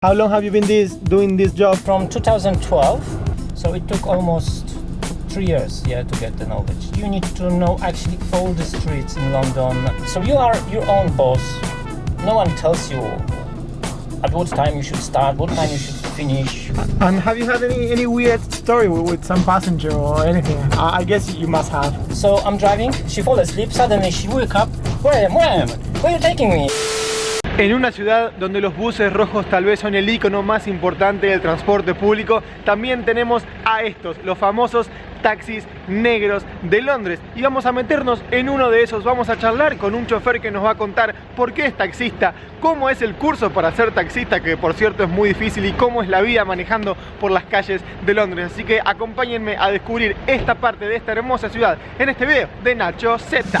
How long have you been doing this job? From 2012, so it took almost 3 years, to get the knowledge. You need to know actually all the streets in London. So you are your own boss. No one tells you at what time you should start, what time you should finish. And have you had any weird story with some passenger or anything? I guess you must have. So I'm driving, she falls asleep, suddenly she woke up. Where am I? Where are you taking me? En una ciudad donde los buses rojos tal vez son el icono más importante del transporte público, también tenemos a estos, los famosos taxis negros de Londres. Y vamos a meternos en uno de esos, vamos a charlar con un chofer que nos va a contar por qué es taxista, cómo es el curso para ser taxista, que por cierto es muy difícil, y cómo es la vida manejando por las calles de Londres. Así que acompáñenme a descubrir esta parte de esta hermosa ciudad en este video de Nacho Z.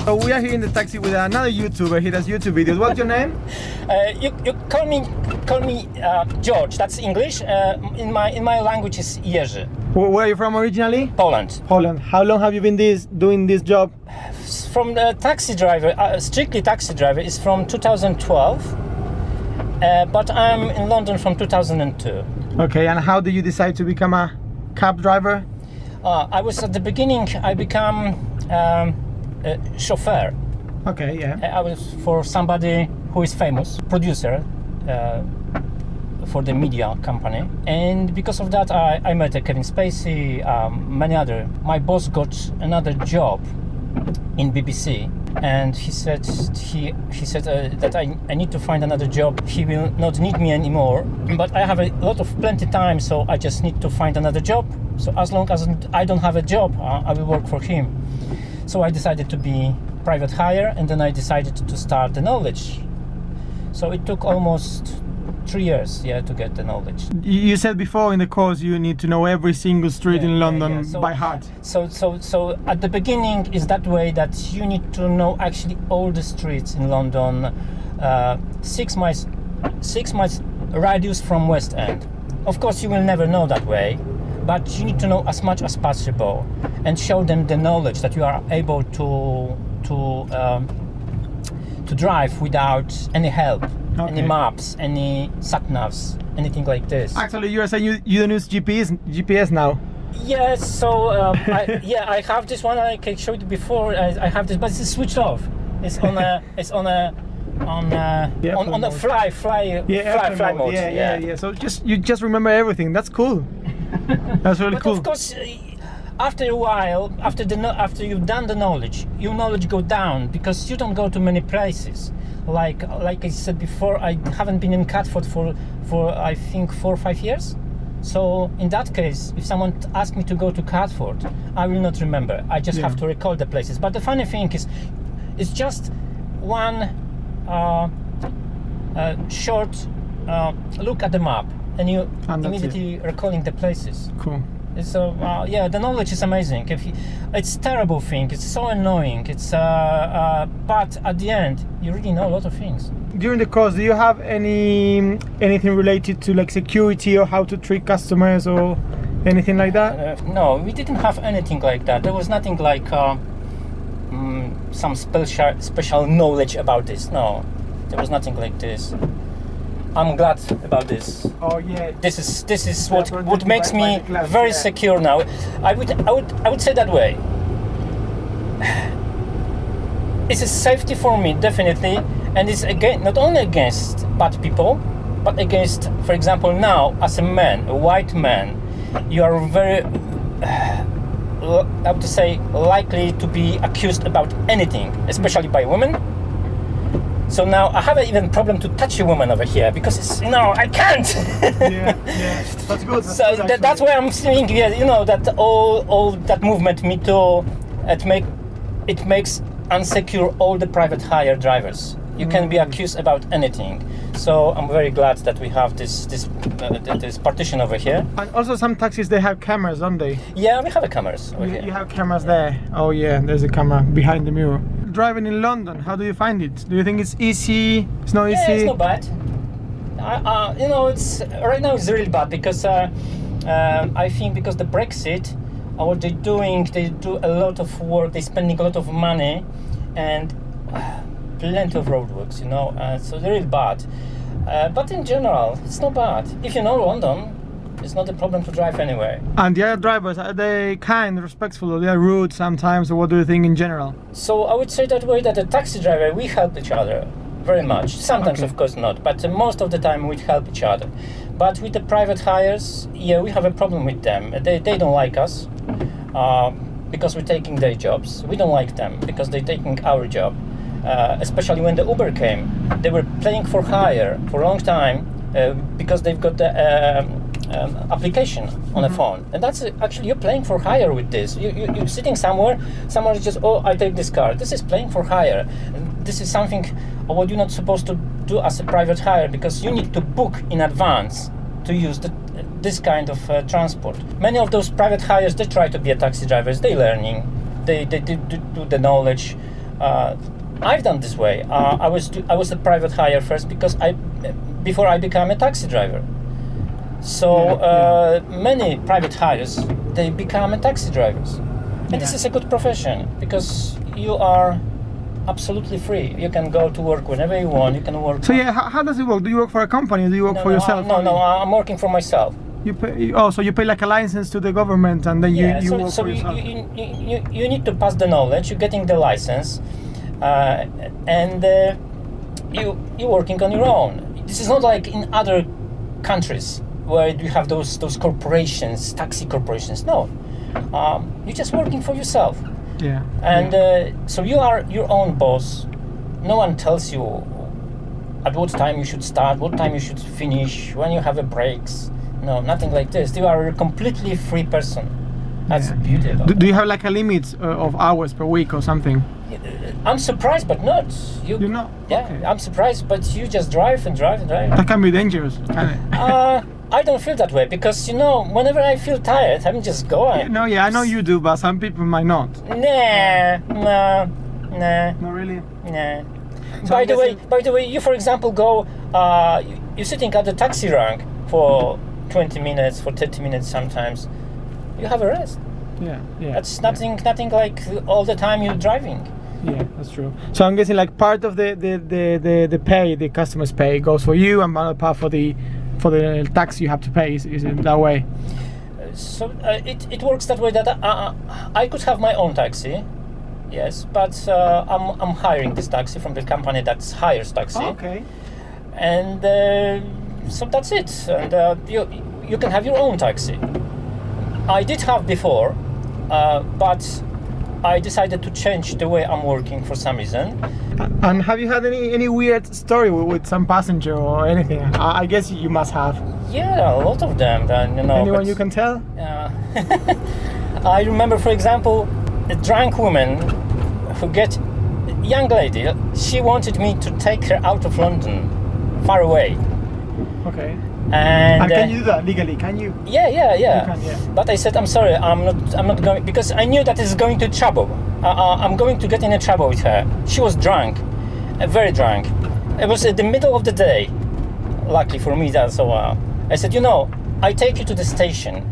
So we are here in the taxi with another YouTuber. He does YouTube videos. What's your name? You call me George. That's English. In my language is Jerzy. Where are you from originally? Poland. Poland. How long have you been doing this job? From the taxi driver, strictly taxi driver, is from 2012. But I'm in London from 2002. Okay, and how did you decide to become a cab driver? I was at the beginning. I become chauffeur. Okay, yeah. I was for somebody who is famous, producer for the media company, and because of that I met Kevin Spacey, many other. My boss got another job in BBC, and he said that I need to find another job. He will not need me anymore, but I have plenty time, so I just need to find another job. So as long as I don't have a job, I will work for him. So I decided to be private hire, and then I decided to start the knowledge. So it took almost 3 years, to get the knowledge. You said before in the course you need to know every single street in London So, by heart. So at the beginning is that way that you need to know actually all the streets in London, 6 miles radius from West End. Of course, you will never know that way, but you need to know as much as possible and show them the knowledge that you are able to drive without any help, any maps, any sat-navs, anything like this. Actually, you are saying you don't use GPS now. Yes, so I have this one. I showed you before. I have this, but it's switched off. It's on a fly mode. Yeah. So you just remember everything. That's cool. That's really cool. Of course, after a while, after you've done the knowledge, your knowledge go down because you don't go to many places. Like I said before, I haven't been in Catford for I think 4 or 5 years. So in that case, if someone asks me to go to Catford, I will not remember. I just have to recall the places. But the funny thing is, it's just one short look at the map, and you immediately recalling the places. Cool. So the knowledge is amazing. It's a terrible thing. It's so annoying. But at the end, you really know a lot of things. During the course, do you have anything related to like security or how to treat customers or anything like that? No, we didn't have anything like that. There was nothing like some special knowledge about this. No, there was nothing like this. I'm glad about this. Oh yeah. This is what makes me very secure now. I would say that way. It's a safety for me, definitely, and it's again not only against bad people, but against, for example, now as a man, a white man, you are very, I would say, likely to be accused about anything, especially by women. So now I have an even problem to touch a woman over here because I can't. yeah, that's good. That's why I'm saying, that all that movement, Me Too, it makes unsecure all the private hire drivers. You can be accused about anything. So I'm very glad that we have this partition over here. And also some taxis, they have cameras, don't they? Yeah, we have cameras over here. You have cameras there. Oh yeah, there's a camera behind the mirror. Driving in London, how do you find it? Do you think it's easy? It's not easy? Yeah, it's not bad. You know, it's right now it's really bad because I think because the Brexit, what they're doing, they do a lot of work, they're spending a lot of money, and plenty of roadworks, you know, so they're really bad. But in general, it's not bad. If you know London, it's not a problem to drive anywhere. And the other drivers, are they kind, respectful, or they are rude sometimes, or what do you think in general? So I would say that way that a taxi driver, we help each other very much. Sometimes, Okay. of course, not, but most of the time we help each other. But with the private hires, yeah, we have a problem with them. They don't like us because we're taking their jobs. We don't like them because they're taking our job. Especially when the Uber came, they were playing for hire for a long time because they've got the application on a phone, and that's actually you're playing for hire with this. You're sitting somewhere, someone is just, oh, I take this car. This is playing for hire. This is something what you're not supposed to do as a private hire, because you need to book in advance to use this kind of transport. Many of those private hires, they try to be a taxi drivers. They're learning. They do the knowledge. I've done this way. I was a private hire first because before I became a taxi driver. So many private hires, they become a taxi drivers, and this is a good profession because you are absolutely free. You can go to work whenever you want. You can work. So yeah, how does it work? Do you work for a company, or do you work for yourself? No, I'm working for myself. You pay, so you pay like a license to the government, and then you work for yourself. You need to pass the knowledge. You're getting the license, and you're working on your own. This is not like in other countries where you have those corporations, taxi corporations. No, you're just working for yourself. Yeah. And so you are your own boss. No one tells you at what time you should start, what time you should finish, when you have a breaks. No, nothing like this. You are a completely free person. That's the beauty about it. Do you have like a limit of hours per week or something? I'm surprised, but not. You're not? Yeah, Okay. I'm surprised, but you just drive and drive and drive. That can be dangerous, can it? I don't feel that way because, you know, whenever I feel tired, I'm just going. No, yeah, I know you do, but some people might not. Nah. Not really? Nah. So By I'm the way, you for example go, you're sitting at the taxi rank for 20 minutes, for 30 minutes sometimes. You have a rest. Yeah. That's nothing like all the time you're driving. Yeah, that's true. So I'm guessing like part of the pay, the customers pay, goes for you, and another part for the tax you have to pay. Is it that way? So it works that way that I could have my own taxi, yes, but I'm hiring this taxi from the company that hires taxi. Okay. And so that's it. And you can have your own taxi. I did have before, but I decided to change the way I'm working for some reason. And have you had any weird story with some passenger or anything? I guess you must have. Yeah, a lot of them. Then, you know. Anyone you can tell? I remember, for example, a drunk woman young lady. She wanted me to take her out of London, far away. Okay. And can you do that legally? Can you? Yeah. You can, yeah. But I said, I'm sorry, I'm not going, because I knew that it's going to trouble. I'm going to get in a trouble with her. She was drunk, very drunk. It was at the middle of the day. Luckily for me, that's so. I said, you know, I take you to the station,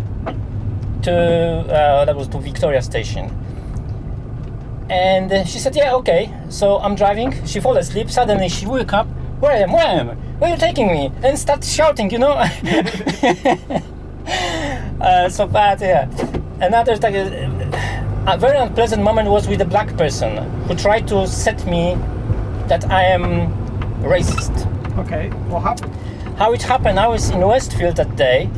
that was to Victoria Station. And she said, yeah, okay. So I'm driving. She fell asleep. Suddenly she woke up. Where am I? Where are you taking me? And start shouting, you know. So bad, yeah. Another a very unpleasant moment was with a black person who tried to set me that I am racist. Okay. What happened? How it happened? I was in Westfield that day,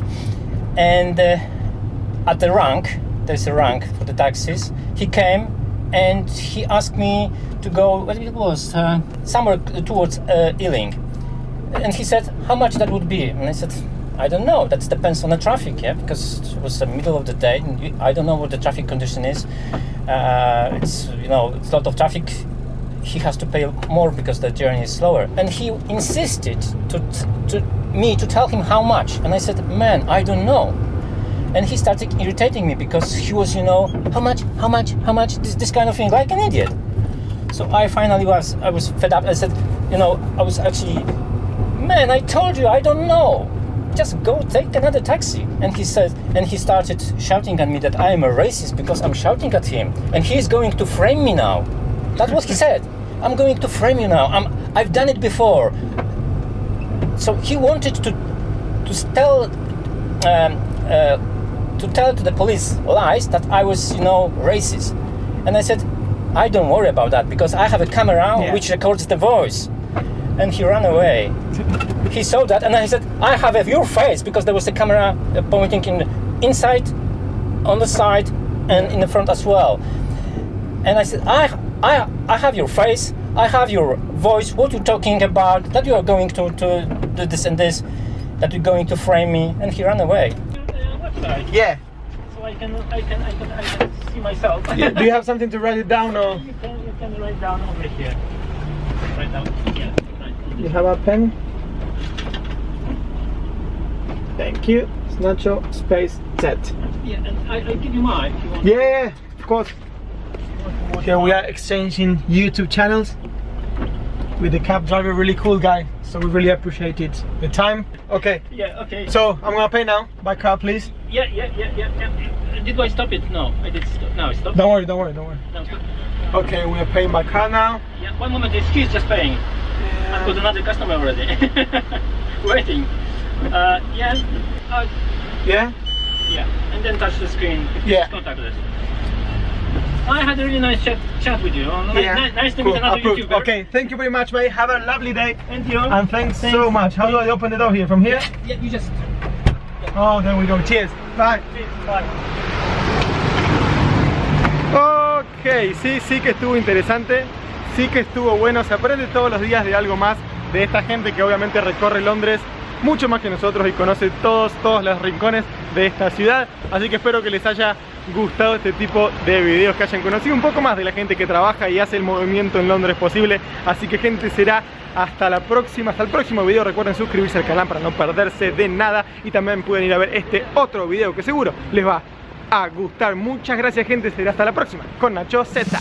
and at the rank, there's a rank for the taxis. He came and he asked me to go. What it was? Somewhere towards Ealing. And he said, how much that would be? And I said, I don't know. That depends on the traffic, yeah, because it was the middle of the day. And I don't know what the traffic condition is. It's, you know, it's a lot of traffic. he has to pay more because the journey is slower. And he insisted to me to tell him how much. And I said, man, I don't know. And he started irritating me because he was, you know, how much, this kind of thing, like an idiot. So I finally was fed up. I said, you know, I was actually, man, I told you, I don't know. Just go take another taxi. And he said, and he started shouting at me that I am a racist because I'm shouting at him. And he's going to frame me now. That's what he said. I'm going to frame you now. I've done it before. So he wanted to tell to the police lies that I was, you know, racist. And I said, I don't worry about that because I have a camera which records the voice. And he ran away. He saw that, and I said, I have your face because there was a camera pointing inside, on the side, and in the front as well. And I said, I have your face, I have your voice, what you're talking about, that you are going to do this and this, that you're going to frame me, and he ran away. Website. Yeah. So I can see myself. Yeah. Do you have something to write it down or? You can write down over here. Write down. Yeah. You have a pen? Thank you. It's Nacho space Z. Yeah, and I give you mine if you want. Yeah, of course. Here we are exchanging YouTube channels with the cab driver, really cool guy. So we really appreciate it. The time. Okay. Yeah. Okay. So I'm gonna pay now by card, please. Yeah. Did I stop it? No, I did stop. No, stop. Don't worry. No, stop. Okay, we are paying by card now. Yeah. One moment. He's just paying. I've got another customer already. Waiting. Yeah. Yeah? Yeah. And then touch the screen. Yeah. Contactless. I had a really nice chat with you. Nice to meet another YouTuber. Okay, thank you very much, mate. Have a lovely day. And you. And thanks so much. How do I open the door here? From here? Yeah, you just... Oh, there we go. Cheers. Bye. Bye. Ok, sí que estuvo interesante. Sí que estuvo bueno. Se aprende todos los días de algo más de esta gente que obviamente recorre Londres mucho más que nosotros y conoce todos los rincones de esta ciudad. Así que espero que les haya gustado este tipo de videos, que hayan conocido un poco más de la gente que trabaja y hace el movimiento en Londres posible. Así que, gente, será hasta la próxima, hasta el próximo video. Recuerden suscribirse al canal para no perderse de nada, y también pueden ir a ver este otro video que seguro les va a gustar. Muchas gracias, gente. Será hasta la próxima con Nacho Z.